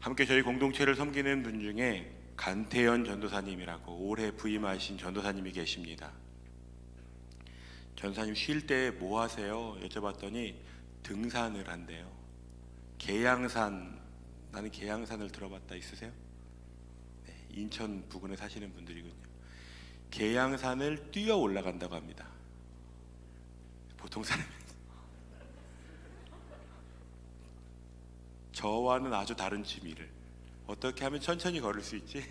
함께 저희 공동체를 섬기는 분 중에 간태현 전도사님이라고 올해 부임하신 전도사님이 계십니다. 전도사님 쉴 때 뭐 하세요? 여쭤봤더니 등산을 한대요. 계양산, 나는 계양산을 들어봤다 있으세요? 네, 인천 부근에 사시는 분들이군요. 계양산을 뛰어 올라간다고 합니다. 보통 사람이 저와는 아주 다른 취미를 어떻게 하면 천천히 걸을 수 있지?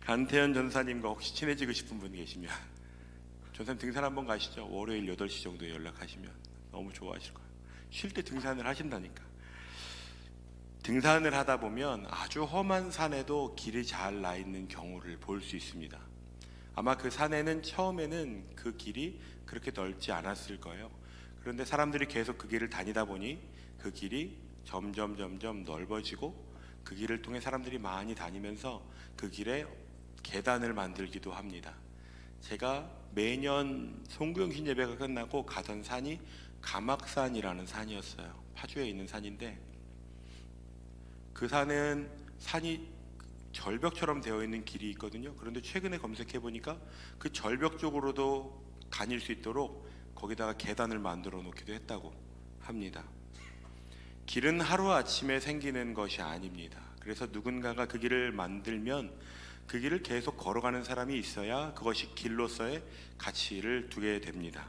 간태현 전사님과 혹시 친해지고 싶은 분이 계시면 전사님 등산 한번 가시죠. 월요일 8시 정도에 연락하시면 너무 좋아하실 거예요. 쉴 때 등산을 하신다니까. 등산을 하다 보면 아주 험한 산에도 길이 잘 나 있는 경우를 볼 수 있습니다. 아마 그 산에는 처음에는 그 길이 그렇게 넓지 않았을 거예요. 그런데 사람들이 계속 그 길을 다니다 보니 그 길이 점점 넓어지고 그 길을 통해 사람들이 많이 다니면서 그 길에 계단을 만들기도 합니다. 제가 매년 송구영신 예배가 끝나고 가던 산이 가막산이라는 산이었어요. 파주에 있는 산인데 그 산은 산이 절벽처럼 되어 있는 길이 있거든요. 그런데 최근에 검색해 보니까 그 절벽 쪽으로도 다닐 수 있도록 거기다가 계단을 만들어 놓기도 했다고 합니다. 길은 하루아침에 생기는 것이 아닙니다. 그래서 누군가가 그 길을 만들면 그 길을 계속 걸어가는 사람이 있어야 그것이 길로서의 가치를 두게 됩니다.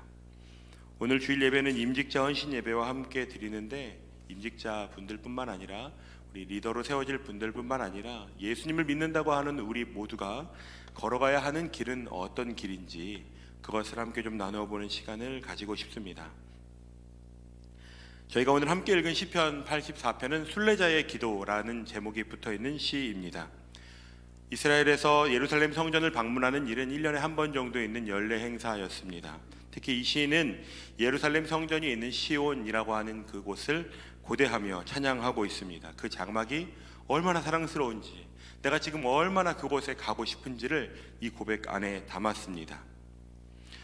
오늘 주일 예배는 임직자 헌신 예배와 함께 드리는데 임직자 분들뿐만 아니라 우리 리더로 세워질 분들뿐만 아니라 예수님을 믿는다고 하는 우리 모두가 걸어가야 하는 길은 어떤 길인지 그것을 함께 좀 나누어 보는 시간을 가지고 싶습니다. 저희가 오늘 함께 읽은 시편 84편은 순례자의 기도라는 제목이 붙어있는 시입니다. 이스라엘에서 예루살렘 성전을 방문하는 일은 1년에 한 번 정도 있는 연례 행사였습니다. 특히 이 시인은 예루살렘 성전이 있는 시온이라고 하는 그곳을 고대하며 찬양하고 있습니다. 그 장막이 얼마나 사랑스러운지, 내가 지금 얼마나 그곳에 가고 싶은지를 이 고백 안에 담았습니다.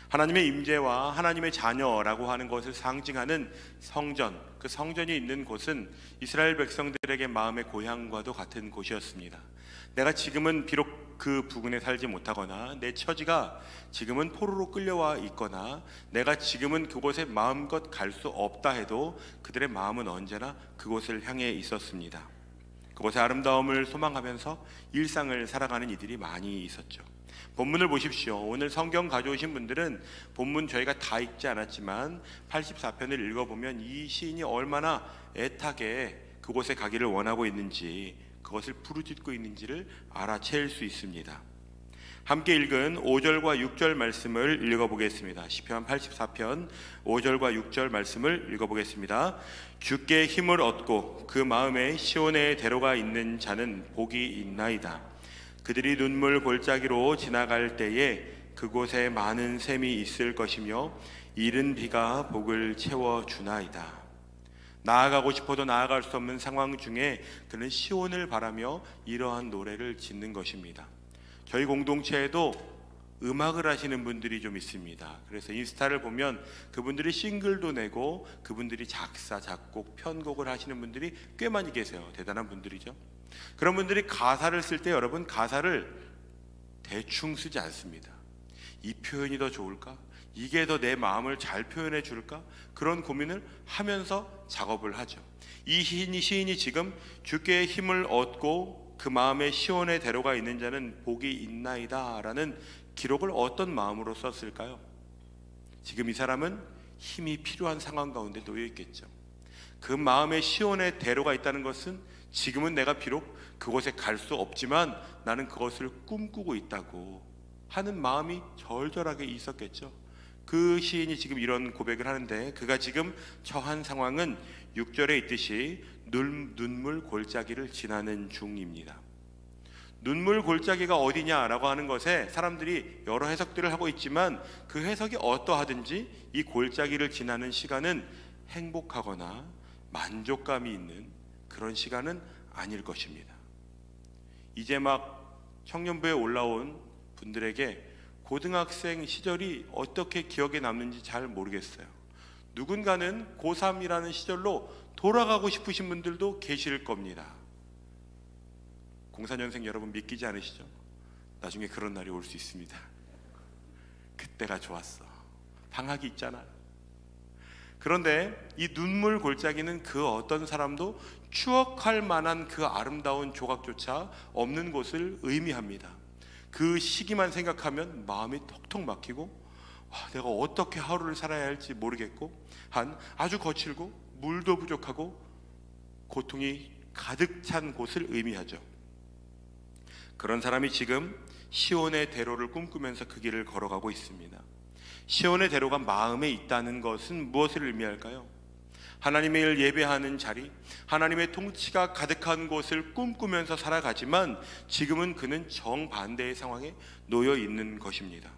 하나님의 임재와 하나님의 자녀라고 하는 것을 상징하는 성전, 그 성전이 있는 곳은 이스라엘 백성들에게 마음의 고향과도 같은 곳이었습니다. 내가 지금은 비록 그 부근에 살지 못하거나 내 처지가 지금은 포로로 끌려와 있거나 내가 지금은 그곳에 마음껏 갈 수 없다 해도 그들의 마음은 언제나 그곳을 향해 있었습니다. 그곳의 아름다움을 소망하면서 일상을 살아가는 이들이 많이 있었죠. 본문을 보십시오. 오늘 성경 가져오신 분들은 본문 저희가 다 읽지 않았지만 84편을 읽어보면 이 시인이 얼마나 애타게 그곳에 가기를 원하고 있는지, 그것을 부르짖고 있는지를 알아챌 수 있습니다. 함께 읽은 5절과 6절 말씀을 읽어보겠습니다. 시편 84편 5절과 6절 말씀을 읽어보겠습니다. 주께 힘을 얻고 그 마음에 시온에 데려가 있는 자는 복이 있나이다. 그들이 눈물 골짜기로 지나갈 때에 그곳에 많은 샘이 있을 것이며 이른 비가 복을 채워주나이다. 나아가고 싶어도 나아갈 수 없는 상황 중에 그는 시온을 바라며 이러한 노래를 짓는 것입니다. 저희 공동체에도 음악을 하시는 분들이 좀 있습니다. 그래서 인스타를 보면 그분들이 싱글도 내고 그분들이 작사, 작곡, 편곡을 하시는 분들이 꽤 많이 계세요. 대단한 분들이죠. 그런 분들이 가사를 쓸 때 여러분 가사를 대충 쓰지 않습니다. 이 표현이 더 좋을까? 이게 더 내 마음을 잘 표현해 줄까? 그런 고민을 하면서 작업을 하죠. 이 시인이 지금 주께 힘을 얻고 그 마음에 시온에 데려가 있는 자는 복이 있나이다 라는 기록을 어떤 마음으로 썼을까요? 지금 이 사람은 힘이 필요한 상황 가운데 놓여 있겠죠. 그 마음에 시온에 데려가 있다는 것은 지금은 내가 비록 그곳에 갈 수 없지만 나는 그것을 꿈꾸고 있다고 하는 마음이 절절하게 있었겠죠. 그 시인이 지금 이런 고백을 하는데 그가 지금 처한 상황은 6절에 있듯이 눈물 골짜기를 지나는 중입니다. 눈물 골짜기가 어디냐라고 하는 것에 사람들이 여러 해석들을 하고 있지만 그 해석이 어떠하든지 이 골짜기를 지나는 시간은 행복하거나 만족감이 있는 그런 시간은 아닐 것입니다. 이제 막 청년부에 올라온 분들에게 고등학생 시절이 어떻게 기억에 남는지 잘 모르겠어요. 누군가는 고3이라는 시절로 돌아가고 싶으신 분들도 계실 겁니다. 04년생 여러분 믿기지 않으시죠? 나중에 그런 날이 올 수 있습니다. 그때가 좋았어. 방학이 있잖아. 그런데 이 눈물 골짜기는 그 어떤 사람도 추억할 만한 그 아름다운 조각조차 없는 곳을 의미합니다. 그 시기만 생각하면 마음이 톡톡 막히고 내가 어떻게 하루를 살아야 할지 모르겠고 한 아주 거칠고 물도 부족하고 고통이 가득 찬 곳을 의미하죠. 그런 사람이 지금 시온의 대로를 꿈꾸면서 그 길을 걸어가고 있습니다. 시온의 대로가 마음에 있다는 것은 무엇을 의미할까요? 하나님을 예배하는 자리, 하나님의 통치가 가득한 곳을 꿈꾸면서 살아가지만 지금은 그는 정반대의 상황에 놓여 있는 것입니다.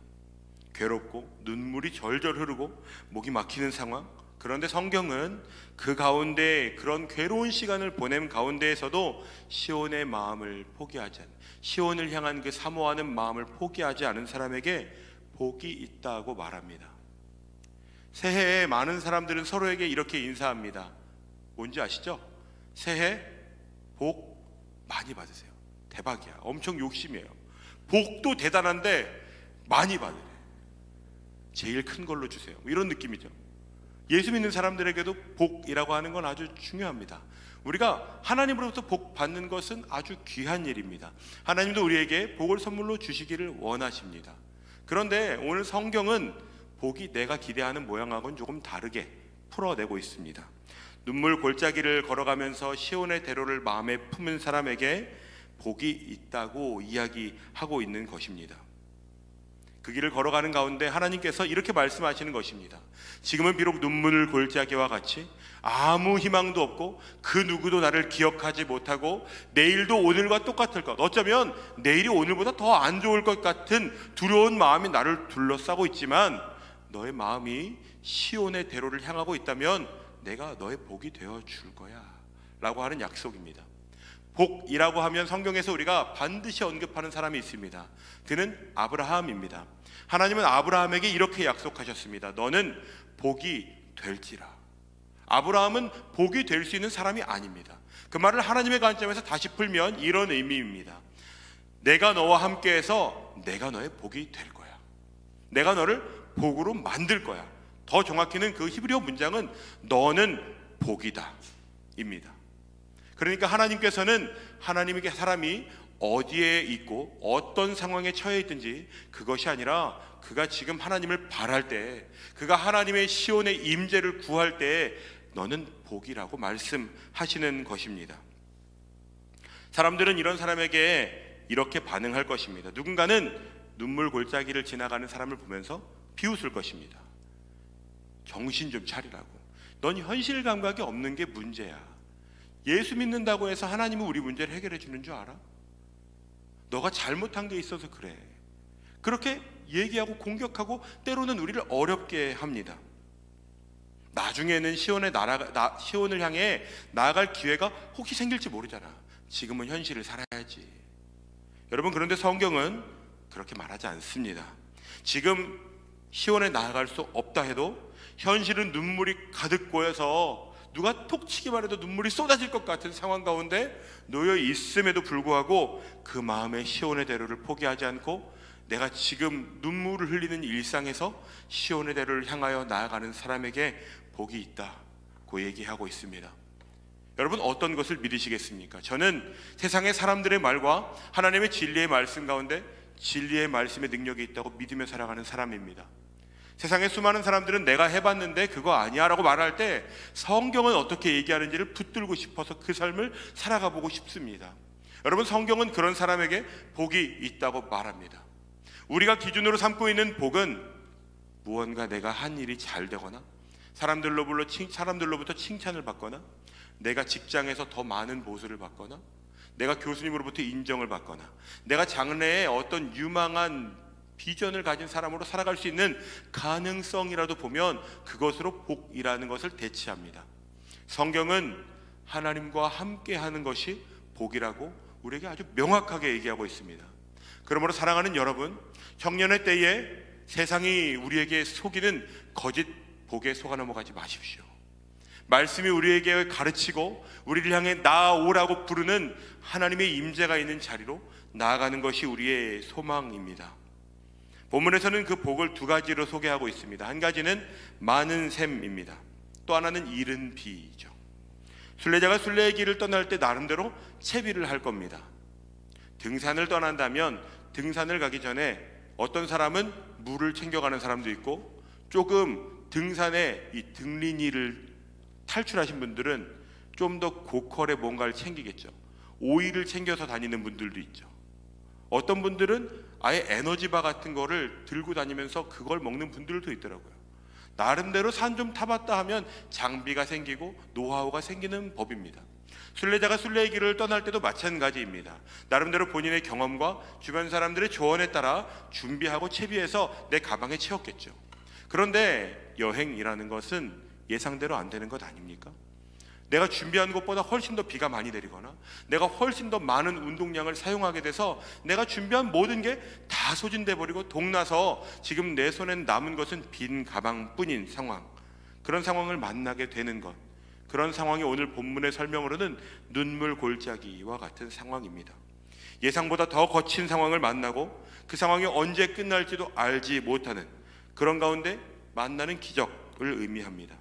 괴롭고 눈물이 절절 흐르고 목이 막히는 상황. 그런데 성경은 그 가운데 그런 괴로운 시간을 보낸 가운데에서도 시온의 마음을 포기하지 않은, 시온을 향한 그 사모하는 마음을 포기하지 않은 사람에게 복이 있다고 말합니다. 새해에 많은 사람들은 서로에게 이렇게 인사합니다. 뭔지 아시죠? 새해 복 많이 받으세요. 대박이야. 엄청 욕심이에요. 복도 대단한데 많이 받으래. 제일 큰 걸로 주세요. 이런 느낌이죠. 예수 믿는 사람들에게도 복이라고 하는 건 아주 중요합니다. 우리가 하나님으로부터 복 받는 것은 아주 귀한 일입니다. 하나님도 우리에게 복을 선물로 주시기를 원하십니다. 그런데 오늘 성경은 복이 내가 기대하는 모양하고는 조금 다르게 풀어내고 있습니다. 눈물 골짜기를 걸어가면서 시온의 대로를 마음에 품은 사람에게 복이 있다고 이야기하고 있는 것입니다. 그 길을 걸어가는 가운데 하나님께서 이렇게 말씀하시는 것입니다. 지금은 비록 눈물 골짜기와 같이 아무 희망도 없고 그 누구도 나를 기억하지 못하고 내일도 오늘과 똑같을 것, 어쩌면 내일이 오늘보다 더 안 좋을 것 같은 두려운 마음이 나를 둘러싸고 있지만 너의 마음이 시온의 대로를 향하고 있다면 내가 너의 복이 되어 줄 거야 라고 하는 약속입니다. 복이라고 하면 성경에서 우리가 반드시 언급하는 사람이 있습니다. 그는 아브라함입니다. 하나님은 아브라함에게 이렇게 약속하셨습니다. 너는 복이 될지라. 아브라함은 복이 될 수 있는 사람이 아닙니다. 그 말을 하나님의 관점에서 다시 풀면 이런 의미입니다. 내가 너와 함께해서 내가 너의 복이 될 거야. 내가 너를 복으로 만들 거야. 더 정확히는 그 히브리어 문장은 너는 복이다 입니다. 그러니까 하나님께서는 하나님에게 사람이 어디에 있고 어떤 상황에 처해 있든지 그것이 아니라 그가 지금 하나님을 바랄 때, 그가 하나님의 시온의 임재를 구할 때 너는 복이라고 말씀하시는 것입니다. 사람들은 이런 사람에게 이렇게 반응할 것입니다. 누군가는 눈물 골짜기를 지나가는 사람을 보면서 비웃을 것입니다. 정신 좀 차리라고. 넌 현실 감각이 없는 게 문제야. 예수 믿는다고 해서 하나님은 우리 문제를 해결해 주는 줄 알아? 너가 잘못한 게 있어서 그래. 그렇게 얘기하고 공격하고 때로는 우리를 어렵게 합니다. 나중에는 시온을 향해 나아갈 기회가 혹시 생길지 모르잖아. 지금은 현실을 살아야지. 여러분, 그런데 성경은 그렇게 말하지 않습니다. 지금 시온에 나아갈 수 없다 해도 현실은 눈물이 가득 고여서 누가 톡 치기만 해도 눈물이 쏟아질 것 같은 상황 가운데 놓여 있음에도 불구하고 그 마음의 시온의 대로를 포기하지 않고 내가 지금 눈물을 흘리는 일상에서 시온의 대로를 향하여 나아가는 사람에게 복이 있다고 얘기하고 있습니다. 여러분, 어떤 것을 믿으시겠습니까? 저는 세상의 사람들의 말과 하나님의 진리의 말씀 가운데 진리의 말씀의 능력이 있다고 믿으며 살아가는 사람입니다. 세상의 수많은 사람들은 내가 해봤는데 그거 아니야 라고 말할 때 성경은 어떻게 얘기하는지를 붙들고 싶어서 그 삶을 살아가 보고 싶습니다. 여러분, 성경은 그런 사람에게 복이 있다고 말합니다. 우리가 기준으로 삼고 있는 복은 무언가 내가 한 일이 잘 되거나 사람들로부터 칭찬을 받거나 내가 직장에서 더 많은 보수를 받거나 내가 교수님으로부터 인정을 받거나 내가 장래에 어떤 유망한 비전을 가진 사람으로 살아갈 수 있는 가능성이라도 보면 그것으로 복이라는 것을 대체합니다. 성경은 하나님과 함께하는 것이 복이라고 우리에게 아주 명확하게 얘기하고 있습니다. 그러므로 사랑하는 여러분, 청년의 때에 세상이 우리에게 속이는 거짓 복에 속아 넘어가지 마십시오. 말씀이 우리에게 가르치고 우리를 향해 나아오라고 부르는 하나님의 임재가 있는 자리로 나아가는 것이 우리의 소망입니다. 본문에서는 그 복을 두 가지로 소개하고 있습니다. 한 가지는 많은 샘입니다. 또 하나는 이른 비죠. 순례자가 순례의 길을 떠날 때 나름대로 채비를 할 겁니다. 등산을 떠난다면 등산을 가기 전에 어떤 사람은 물을 챙겨가는 사람도 있고, 조금 등산에 이 등린이를 탈출하신 분들은 좀 더 고퀄의 뭔가를 챙기겠죠. 오일을 챙겨서 다니는 분들도 있죠. 어떤 분들은 아예 에너지바 같은 거를 들고 다니면서 그걸 먹는 분들도 있더라고요. 나름대로 산 좀 타봤다 하면 장비가 생기고 노하우가 생기는 법입니다. 순례자가 순례의 길을 떠날 때도 마찬가지입니다. 나름대로 본인의 경험과 주변 사람들의 조언에 따라 준비하고 채비해서 내 가방에 채웠겠죠. 그런데 여행이라는 것은 예상대로 안 되는 것 아닙니까? 내가 준비한 것보다 훨씬 더 비가 많이 내리거나 내가 훨씬 더 많은 운동량을 사용하게 돼서 내가 준비한 모든 게 다 소진돼 버리고 동나서 지금 내 손엔 남은 것은 빈 가방뿐인 상황, 그런 상황을 만나게 되는 것, 그런 상황이 오늘 본문의 설명으로는 눈물 골짜기와 같은 상황입니다. 예상보다 더 거친 상황을 만나고 그 상황이 언제 끝날지도 알지 못하는 그런 가운데 만나는 기적을 의미합니다.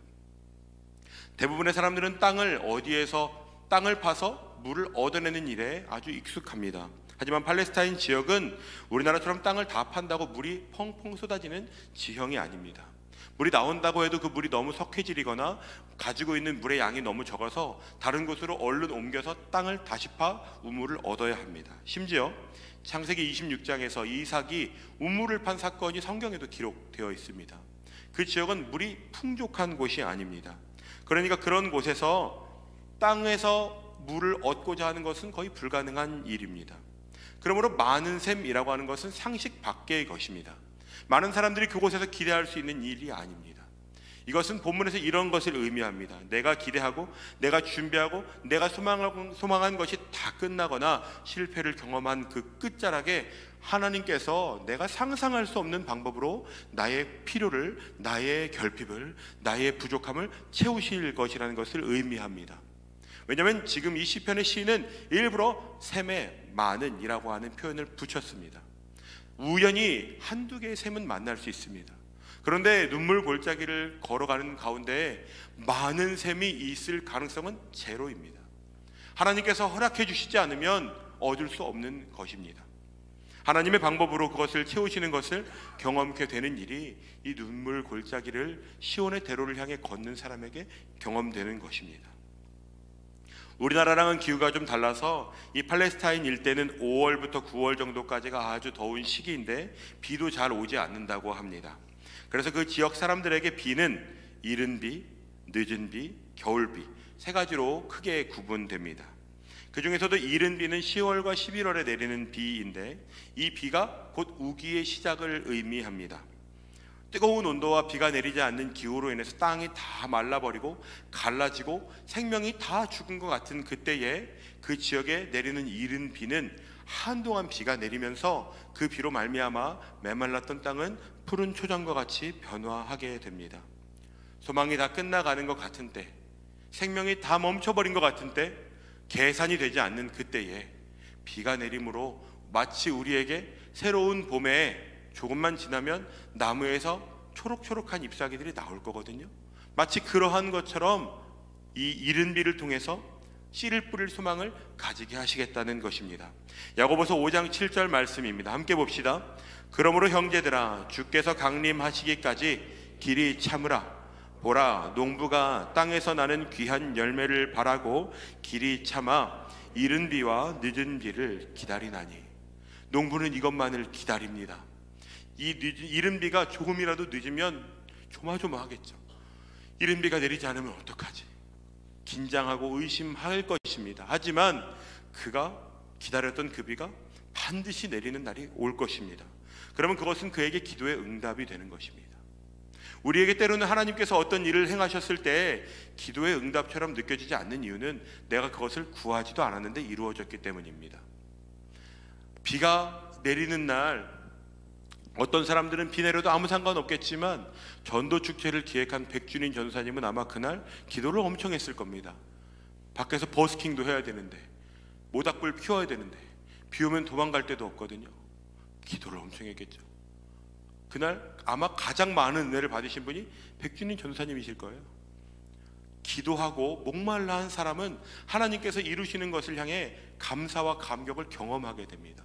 대부분의 사람들은 땅을 파서 물을 얻어내는 일에 아주 익숙합니다. 하지만 팔레스타인 지역은 우리나라처럼 땅을 다 판다고 물이 펑펑 쏟아지는 지형이 아닙니다. 물이 나온다고 해도 그 물이 너무 석회질이거나 가지고 있는 물의 양이 너무 적어서 다른 곳으로 얼른 옮겨서 땅을 다시 파 우물을 얻어야 합니다. 심지어 창세기 26장에서 이삭이 우물을 판 사건이 성경에도 기록되어 있습니다. 그 지역은 물이 풍족한 곳이 아닙니다. 그러니까 그런 곳에서 땅에서 물을 얻고자 하는 것은 거의 불가능한 일입니다. 그러므로 많은 샘이라고 하는 것은 상식 밖의 것입니다. 많은 사람들이 그곳에서 기대할 수 있는 일이 아닙니다. 이것은 본문에서 이런 것을 의미합니다. 내가 기대하고 내가 준비하고 내가 소망한 것이 다 끝나거나 실패를 경험한 그 끝자락에 하나님께서 내가 상상할 수 없는 방법으로 나의 필요를, 나의 결핍을, 나의 부족함을 채우실 것이라는 것을 의미합니다. 왜냐하면 지금 이 시편의 시인은 일부러 샘에 많은이라고 하는 표현을 붙였습니다. 우연히 한두 개의 샘은 만날 수 있습니다. 그런데 눈물 골짜기를 걸어가는 가운데 많은 샘이 있을 가능성은 제로입니다. 하나님께서 허락해 주시지 않으면 얻을 수 없는 것입니다. 하나님의 방법으로 그것을 채우시는 것을 경험케 되는 일이 이 눈물 골짜기를 시온의 대로를 향해 걷는 사람에게 경험되는 것입니다. 우리나라랑은 기후가 좀 달라서 이 팔레스타인 일대는 5월부터 9월 정도까지가 아주 더운 시기인데 비도 잘 오지 않는다고 합니다. 그래서 그 지역 사람들에게 비는 이른 비, 늦은 비, 겨울비 세 가지로 크게 구분됩니다. 그 중에서도 이른 비는 10월과 11월에 내리는 비인데 이 비가 곧 우기의 시작을 의미합니다. 뜨거운 온도와 비가 내리지 않는 기후로 인해서 땅이 다 말라버리고 갈라지고 생명이 다 죽은 것 같은 그때에 그 지역에 내리는 이른 비는 한동안 비가 내리면서 그 비로 말미암아 메말랐던 땅은 푸른 초장과 같이 변화하게 됩니다. 소망이 다 끝나가는 것 같은 때, 생명이 다 멈춰버린 것 같은 때, 계산이 되지 않는 그때에 비가 내림으로 마치 우리에게 새로운 봄에 조금만 지나면 나무에서 초록초록한 잎사귀들이 나올 거거든요. 마치 그러한 것처럼 이 이른 비를 통해서 씨를 뿌릴 소망을 가지게 하시겠다는 것입니다. 야고보서 5장 7절 말씀입니다. 함께 봅시다. 그러므로 형제들아 주께서 강림하시기까지 길이 참으라. 보라 농부가 땅에서 나는 귀한 열매를 바라고 길이 참아 이른 비와 늦은 비를 기다리나니. 농부는 이것만을 기다립니다. 이 이른 비가 조금이라도 늦으면 조마조마하겠죠. 이른 비가 내리지 않으면 어떡하지? 긴장하고 의심할 것입니다. 하지만 그가 기다렸던 그 비가 반드시 내리는 날이 올 것입니다. 그러면 그것은 그에게 기도의 응답이 되는 것입니다. 우리에게 때로는 하나님께서 어떤 일을 행하셨을 때 기도의 응답처럼 느껴지지 않는 이유는 내가 그것을 구하지도 않았는데 이루어졌기 때문입니다. 비가 내리는 날 어떤 사람들은 비 내려도 아무 상관없겠지만 전도 축제를 기획한 백준인 전사님은 아마 그날 기도를 엄청 했을 겁니다. 밖에서 버스킹도 해야 되는데, 모닥불 피워야 되는데, 비 오면 도망갈 데도 없거든요. 기도를 엄청 했겠죠. 그날 아마 가장 많은 은혜를 받으신 분이 백준인 전사님이실 거예요. 기도하고 목말라 한 사람은 하나님께서 이루시는 것을 향해 감사와 감격을 경험하게 됩니다.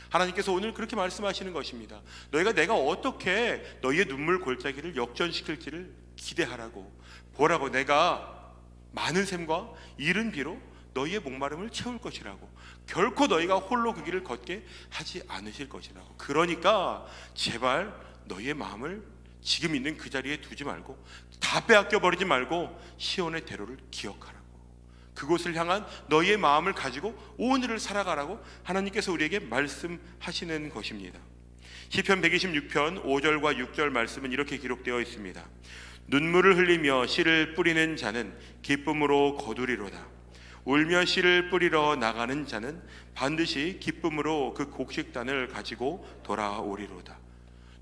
하나님께서 오늘 그렇게 말씀하시는 것입니다. 너희가 내가 어떻게 너희의 눈물 골짜기를 역전시킬지를 기대하라고, 보라고, 내가 많은 샘과 이른 비로 너희의 목마름을 채울 것이라고, 결코 너희가 홀로 그 길을 걷게 하지 않으실 것이라고. 그러니까 제발 너희의 마음을 지금 있는 그 자리에 두지 말고, 다 빼앗겨 버리지 말고 시온의 대로를 기억하라고, 그곳을 향한 너희의 마음을 가지고 오늘을 살아가라고 하나님께서 우리에게 말씀하시는 것입니다. 시편 126편 5절과 6절 말씀은 이렇게 기록되어 있습니다. 눈물을 흘리며 씨를 뿌리는 자는 기쁨으로 거두리로다. 울며 씨를 뿌리러 나가는 자는 반드시 기쁨으로 그 곡식단을 가지고 돌아오리로다.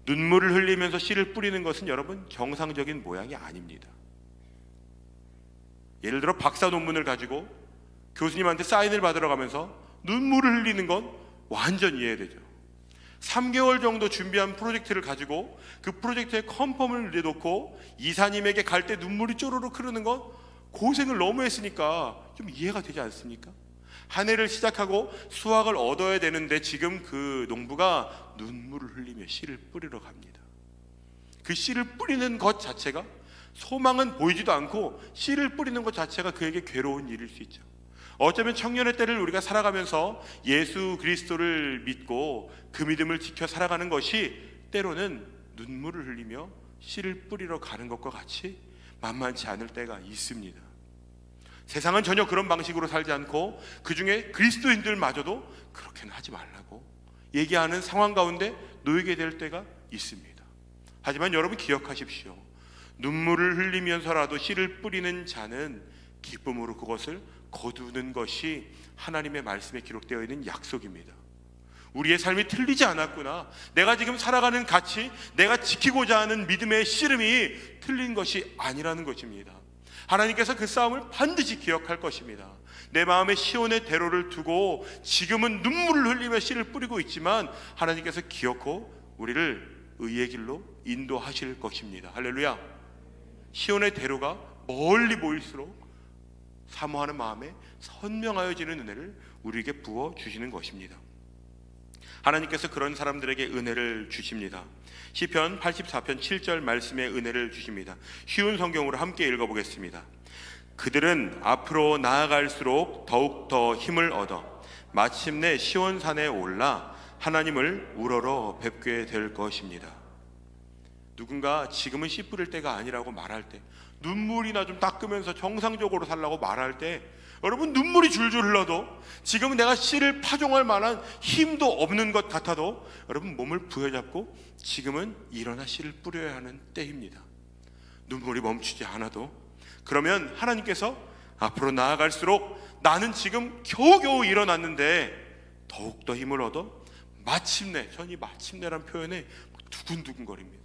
눈물을 흘리면서 씨를 뿌리는 것은 여러분 정상적인 모양이 아닙니다. 예를 들어 박사 논문을 가지고 교수님한테 사인을 받으러 가면서 눈물을 흘리는 건 완전 이해되죠. 3개월 정도 준비한 프로젝트를 가지고 그 프로젝트에 컨펌을 내놓고 이사님에게 갈 때 눈물이 쪼르륵 흐르는 건 고생을 너무 했으니까 좀 이해가 되지 않습니까? 한 해를 시작하고 수확을 얻어야 되는데 지금 그 농부가 눈물을 흘리며 씨를 뿌리러 갑니다. 그 씨를 뿌리는 것 자체가, 소망은 보이지도 않고 씨를 뿌리는 것 자체가 그에게 괴로운 일일 수 있죠. 어쩌면 청년의 때를 우리가 살아가면서 예수 그리스도를 믿고 그 믿음을 지켜 살아가는 것이 때로는 눈물을 흘리며 씨를 뿌리러 가는 것과 같이 만만치 않을 때가 있습니다. 세상은 전혀 그런 방식으로 살지 않고 그 중에 그리스도인들마저도 그렇게는 하지 말라고 얘기하는 상황 가운데 놓이게 될 때가 있습니다. 하지만 여러분 기억하십시오. 눈물을 흘리면서라도 씨를 뿌리는 자는 기쁨으로 그것을 거두는 것이 하나님의 말씀에 기록되어 있는 약속입니다. 우리의 삶이 틀리지 않았구나, 내가 지금 살아가는 가치, 내가 지키고자 하는 믿음의 씨름이 틀린 것이 아니라는 것입니다. 하나님께서 그 싸움을 반드시 기억할 것입니다. 내 마음에 시온의 대로를 두고 지금은 눈물을 흘리며 씨를 뿌리고 있지만 하나님께서 기어코 우리를 의의 길로 인도하실 것입니다. 할렐루야. 시온의 대로가 멀리 보일수록 사모하는 마음에 선명하여지는 은혜를 우리에게 부어 주시는 것입니다. 하나님께서 그런 사람들에게 은혜를 주십니다. 시편 84편 7절 말씀에 은혜를 주십니다. 쉬운 성경으로 함께 읽어보겠습니다. 그들은 앞으로 나아갈수록 더욱더 힘을 얻어 마침내 시온산에 올라 하나님을 우러러 뵙게 될 것입니다. 누군가 지금은 씨 뿌릴 때가 아니라고 말할 때, 눈물이나 좀 닦으면서 정상적으로 살라고 말할 때, 여러분 눈물이 줄줄 흘러도, 지금은 내가 씨를 파종할 만한 힘도 없는 것 같아도 여러분 몸을 부여잡고 지금은 일어나 씨를 뿌려야 하는 때입니다. 눈물이 멈추지 않아도, 그러면 하나님께서 앞으로 나아갈수록 나는 지금 겨우겨우 일어났는데 더욱더 힘을 얻어 마침내, 전 이 마침내란 표현에 두근두근거립니다.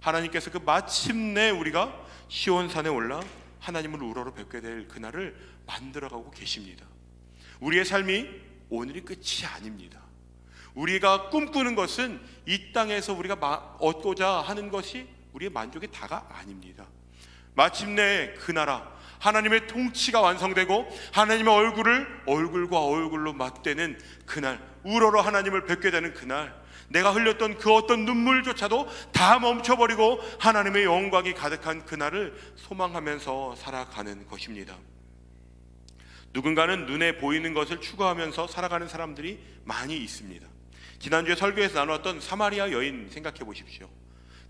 하나님께서 그 마침내 우리가 시온산에 올라 하나님을 우러러 뵙게 될 그날을 만들어가고 계십니다. 우리의 삶이 오늘이 끝이 아닙니다. 우리가 꿈꾸는 것은 이 땅에서 우리가 얻고자 하는 것이 우리의 만족의 다가 아닙니다. 마침내 그 나라, 하나님의 통치가 완성되고 하나님의 얼굴과 얼굴로 맞대는 그날, 우러러 하나님을 뵙게 되는 그날, 내가 흘렸던 그 어떤 눈물조차도 다 멈춰버리고 하나님의 영광이 가득한 그날을 소망하면서 살아가는 것입니다. 누군가는 눈에 보이는 것을 추구하면서 살아가는 사람들이 많이 있습니다. 지난주에 설교에서 나눴던 사마리아 여인 생각해 보십시오.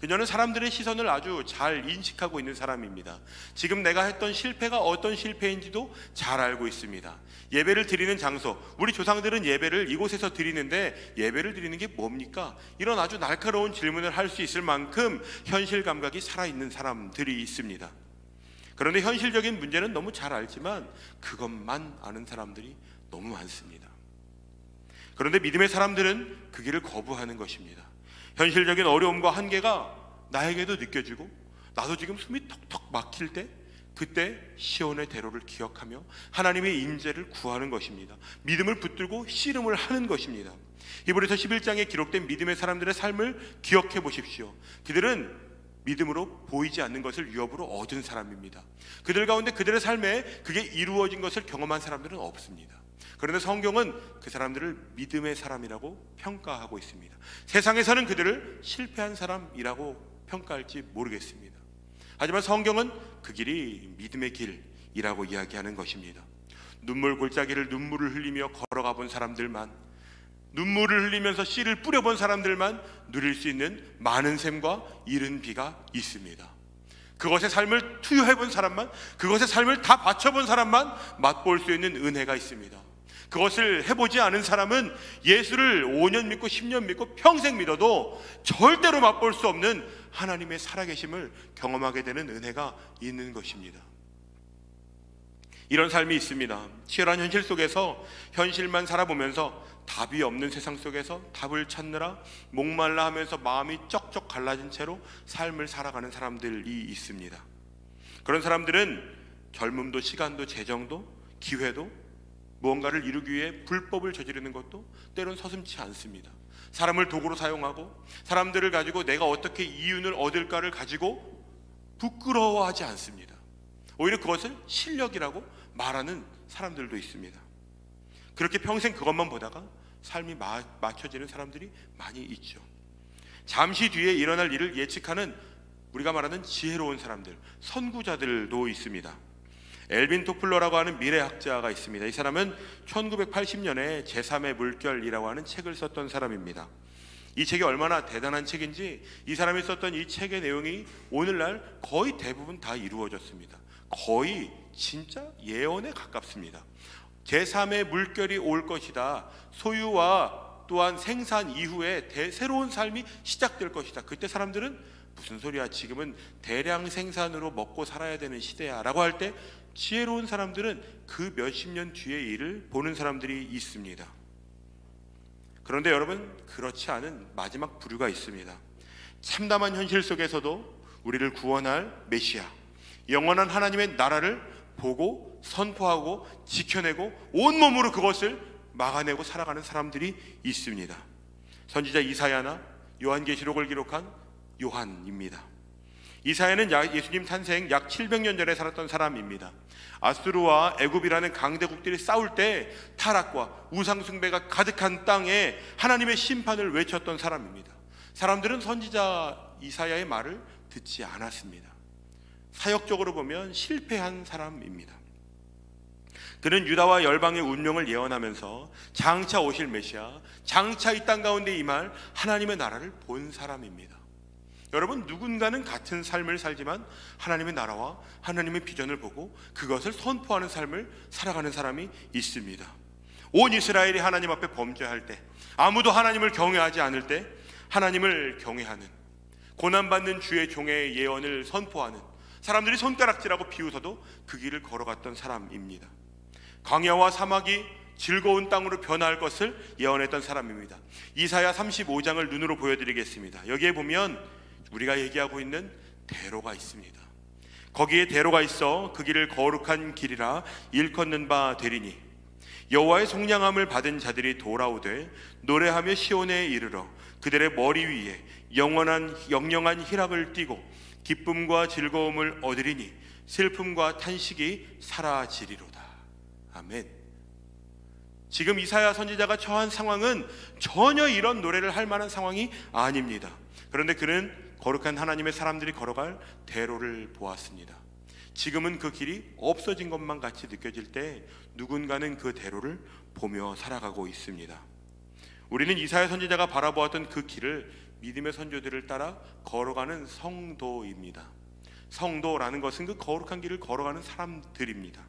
그녀는 사람들의 시선을 아주 잘 인식하고 있는 사람입니다. 지금 내가 했던 실패가 어떤 실패인지도 잘 알고 있습니다. 예배를 드리는 장소, 우리 조상들은 예배를 이곳에서 드리는데 예배를 드리는 게 뭡니까? 이런 아주 날카로운 질문을 할 수 있을 만큼 현실 감각이 살아있는 사람들이 있습니다. 그런데 현실적인 문제는 너무 잘 알지만 그것만 아는 사람들이 너무 많습니다. 그런데 믿음의 사람들은 그 길을 거부하는 것입니다. 현실적인 어려움과 한계가 나에게도 느껴지고 나도 지금 숨이 턱턱 막힐 때 그때 시온의 대로를 기억하며 하나님의 임재를 구하는 것입니다. 믿음을 붙들고 씨름을 하는 것입니다. 히브리서 11장에 기록된 믿음의 사람들의 삶을 기억해 보십시오. 그들은 믿음으로 보이지 않는 것을 유업으로 얻은 사람입니다. 그들 가운데 그들의 삶에 그게 이루어진 것을 경험한 사람들은 없습니다. 그런데 성경은 그 사람들을 믿음의 사람이라고 평가하고 있습니다. 세상에서는 그들을 실패한 사람이라고 평가할지 모르겠습니다. 하지만 성경은 그 길이 믿음의 길이라고 이야기하는 것입니다. 눈물 골짜기를 눈물을 흘리며 걸어가 본 사람들만, 눈물을 흘리면서 씨를 뿌려본 사람들만 누릴 수 있는 많은 샘과 이른 비가 있습니다. 그것의 삶을 투여해본 사람만, 그것의 삶을 다 바쳐본 사람만 맛볼 수 있는 은혜가 있습니다. 그것을 해보지 않은 사람은 예수를 5년 믿고 10년 믿고 평생 믿어도 절대로 맛볼 수 없는 하나님의 살아계심을 경험하게 되는 은혜가 있는 것입니다. 이런 삶이 있습니다. 치열한 현실 속에서 현실만 살아보면서 답이 없는 세상 속에서 답을 찾느라 목말라 하면서 마음이 쩍쩍 갈라진 채로 삶을 살아가는 사람들이 있습니다. 그런 사람들은 젊음도 시간도 재정도 기회도 무언가를 이루기 위해 불법을 저지르는 것도 때론 서슴지 않습니다. 사람을 도구로 사용하고 사람들을 가지고 내가 어떻게 이윤을 얻을까를 가지고 부끄러워하지 않습니다. 오히려 그것을 실력이라고 말하는 사람들도 있습니다. 그렇게 평생 그것만 보다가 삶이 맞춰지는 사람들이 많이 있죠. 잠시 뒤에 일어날 일을 예측하는 우리가 말하는 지혜로운 사람들, 선구자들도 있습니다. 엘빈 토플러라고 하는 미래학자가 있습니다. 이 사람은 1980년에 제3의 물결이라고 하는 책을 썼던 사람입니다. 이 책이 얼마나 대단한 책인지 이 사람이 썼던 이 책의 내용이 오늘날 거의 대부분 다 이루어졌습니다. 거의 진짜 예언에 가깝습니다. 제3의 물결이 올 것이다. 소유와 또한 생산 이후에 새로운 삶이 시작될 것이다. 그때 사람들은 무슨 소리야, 지금은 대량 생산으로 먹고 살아야 되는 시대야 라고 할 때 지혜로운 사람들은 그 몇십 년 뒤의 일을 보는 사람들이 있습니다. 그런데 여러분, 그렇지 않은 마지막 부류가 있습니다. 참담한 현실 속에서도 우리를 구원할 메시아, 영원한 하나님의 나라를 보고 선포하고 지켜내고 온몸으로 그것을 막아내고 살아가는 사람들이 있습니다. 선지자 이사야나 요한계시록을 기록한 요한입니다. 이사야는 예수님 탄생 약 700년 전에 살았던 사람입니다. 아수르와 애굽이라는 강대국들이 싸울 때 타락과 우상숭배가 가득한 땅에 하나님의 심판을 외쳤던 사람입니다. 사람들은 선지자 이사야의 말을 듣지 않았습니다. 사역적으로 보면 실패한 사람입니다. 그는 유다와 열방의 운명을 예언하면서 장차 오실 메시아, 장차 이 땅 가운데 임할 하나님의 나라를 본 사람입니다. 여러분, 누군가는 같은 삶을 살지만 하나님의 나라와 하나님의 비전을 보고 그것을 선포하는 삶을 살아가는 사람이 있습니다. 온 이스라엘이 하나님 앞에 범죄할 때, 아무도 하나님을 경외하지 않을 때 하나님을 경외하는, 고난받는 주의 종의 예언을 선포하는, 사람들이 손가락질하고 비웃어도 그 길을 걸어갔던 사람입니다. 광야와 사막이 즐거운 땅으로 변화할 것을 예언했던 사람입니다. 이사야 35장을 눈으로 보여드리겠습니다. 여기에 보면 우리가 얘기하고 있는 대로가 있습니다. 거기에 대로가 있어 그 길을 거룩한 길이라 일컫는 바 되리니 여호와의 속량함을 받은 자들이 돌아오되 노래하며 시온에 이르러 그들의 머리 위에 영영한 희락을 띠고 기쁨과 즐거움을 얻으리니 슬픔과 탄식이 사라지리로다. 아멘. 지금 이사야 선지자가 처한 상황은 전혀 이런 노래를 할 만한 상황이 아닙니다. 그런데 그는 거룩한 하나님의 사람들이 걸어갈 대로를 보았습니다. 지금은 그 길이 없어진 것만 같이 느껴질 때 누군가는 그 대로를 보며 살아가고 있습니다. 우리는 이사야 선지자가 바라보았던 그 길을 믿음의 선조들을 따라 걸어가는 성도입니다. 성도라는 것은 그 거룩한 길을 걸어가는 사람들입니다.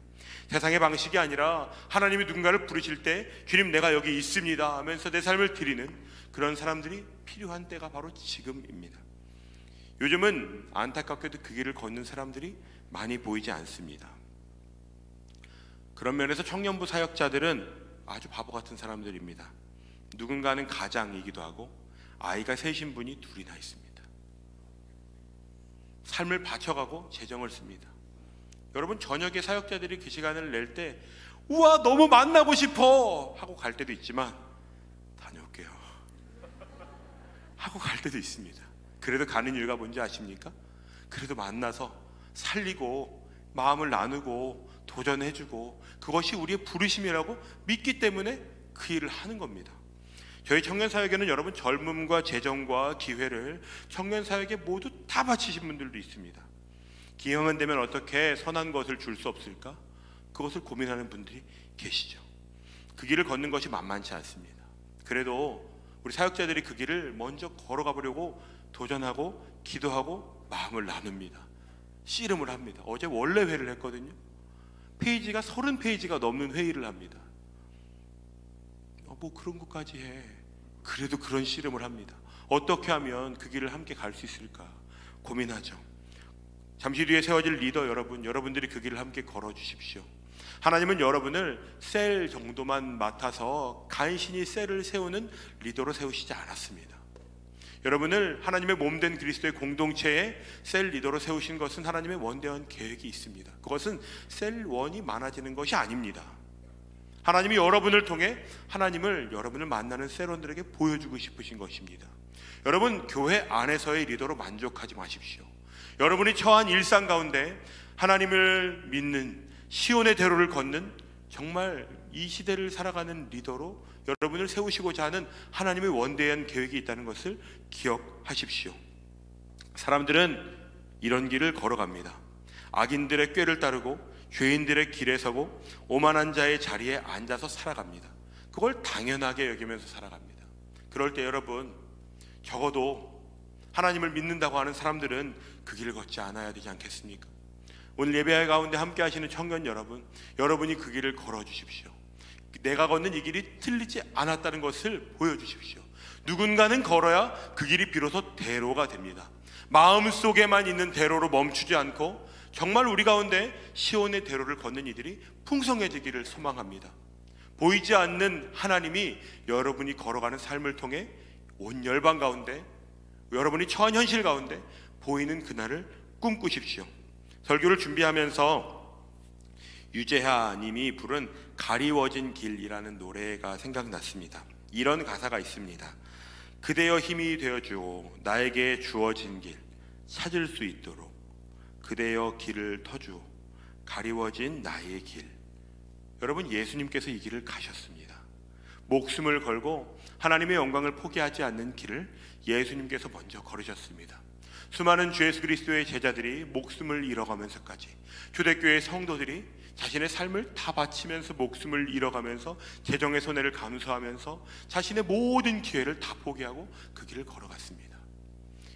세상의 방식이 아니라 하나님이 누군가를 부르실 때 주님 내가 여기 있습니다 하면서 내 삶을 드리는 그런 사람들이 필요한 때가 바로 지금입니다. 요즘은 안타깝게도 그 길을 걷는 사람들이 많이 보이지 않습니다. 그런 면에서 청년부 사역자들은 아주 바보 같은 사람들입니다. 누군가는 가장이기도 하고 아이가 셋인 분이 둘이나 있습니다. 삶을 바쳐가고 재정을 씁니다. 여러분, 저녁에 사역자들이 그 시간을 낼 때 우와 너무 만나고 싶어 하고 갈 때도 있지만 다녀올게요 하고 갈 때도 있습니다. 그래도 가는 이유가 뭔지 아십니까? 그래도 만나서 살리고 마음을 나누고 도전해주고 그것이 우리의 부르심이라고 믿기 때문에 그 일을 하는 겁니다. 저희 청년사역에는 여러분 젊음과 재정과 기회를 청년사역에 모두 다 바치신 분들도 있습니다. 기회만 되면 어떻게 선한 것을 줄 수 없을까? 그것을 고민하는 분들이 계시죠. 그 길을 걷는 것이 만만치 않습니다. 그래도 우리 사역자들이 그 길을 먼저 걸어가 보려고 도전하고 기도하고 마음을 나눕니다. 씨름을 합니다. 어제 원래 회를 했거든요. 페이지가 30페이지가 넘는 회의를 합니다. 뭐 그런 것까지 해. 그래도 그런 씨름을 합니다. 어떻게 하면 그 길을 함께 갈 수 있을까 고민하죠. 잠시 뒤에 세워질 리더 여러분들이 그 길을 함께 걸어주십시오. 하나님은 여러분을 셀 정도만 맡아서 간신히 셀을 세우는 리더로 세우시지 않았습니다. 여러분을 하나님의 몸된 그리스도의 공동체에 셀 리더로 세우신 것은 하나님의 원대한 계획이 있습니다. 그것은 셀원이 많아지는 것이 아닙니다. 하나님이 여러분을 통해 하나님을 여러분을 만나는 셀원들에게 보여주고 싶으신 것입니다. 여러분, 교회 안에서의 리더로 만족하지 마십시오. 여러분이 처한 일상 가운데 하나님을 믿는 시온의 대로를 걷는 정말 이 시대를 살아가는 리더로 여러분을 세우시고자 하는 하나님의 원대한 계획이 있다는 것을 기억하십시오. 사람들은 이런 길을 걸어갑니다. 악인들의 꾀를 따르고 죄인들의 길에 서고 오만한 자의 자리에 앉아서 살아갑니다. 그걸 당연하게 여기면서 살아갑니다. 그럴 때 여러분, 적어도 하나님을 믿는다고 하는 사람들은 그 길을 걷지 않아야 되지 않겠습니까? 오늘 예배 가운데 함께 하시는 청년 여러분이 그 길을 걸어주십시오. 내가 걷는 이 길이 틀리지 않았다는 것을 보여주십시오. 누군가는 걸어야 그 길이 비로소 대로가 됩니다. 마음속에만 있는 대로로 멈추지 않고 정말 우리 가운데 시온의 대로를 걷는 이들이 풍성해지기를 소망합니다. 보이지 않는 하나님이 여러분이 걸어가는 삶을 통해 온 열방 가운데, 여러분이 처한 현실 가운데 보이는 그날을 꿈꾸십시오. 설교를 준비하면서 유재하 님이 부른 가리워진 길이라는 노래가 생각났습니다. 이런 가사가 있습니다. 그대여 힘이 되어주오 나에게 주어진 길 찾을 수 있도록 그대여 길을 터주오 가리워진 나의 길. 여러분, 예수님께서 이 길을 가셨습니다. 목숨을 걸고 하나님의 영광을 포기하지 않는 길을 예수님께서 먼저 걸으셨습니다. 수많은 주 예수 그리스도의 제자들이 목숨을 잃어가면서까지, 초대교회 성도들이 자신의 삶을 다 바치면서 목숨을 잃어가면서 재정의 손해를 감수하면서 자신의 모든 기회를 다 포기하고 그 길을 걸어갔습니다.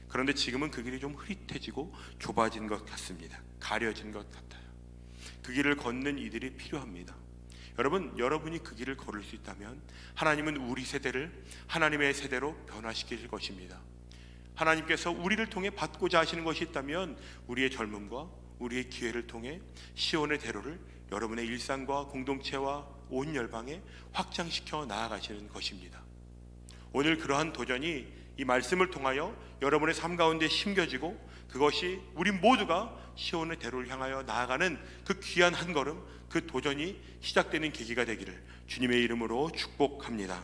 그런데 지금은 그 길이 좀 흐릿해지고 좁아진 것 같습니다. 가려진 것 같아요. 그 길을 걷는 이들이 필요합니다. 여러분이 그 길을 걸을 수 있다면 하나님은 우리 세대를 하나님의 세대로 변화시킬 것입니다. 하나님께서 우리를 통해 받고자 하시는 것이 있다면 우리의 젊음과 우리의 기회를 통해 시온의 대로를 여러분의 일상과 공동체와 온 열방에 확장시켜 나아가시는 것입니다. 오늘 그러한 도전이 이 말씀을 통하여 여러분의 삶 가운데 심겨지고 그것이 우리 모두가 시온의 대로를 향하여 나아가는 그 귀한 한 걸음, 그 도전이 시작되는 계기가 되기를 주님의 이름으로 축복합니다.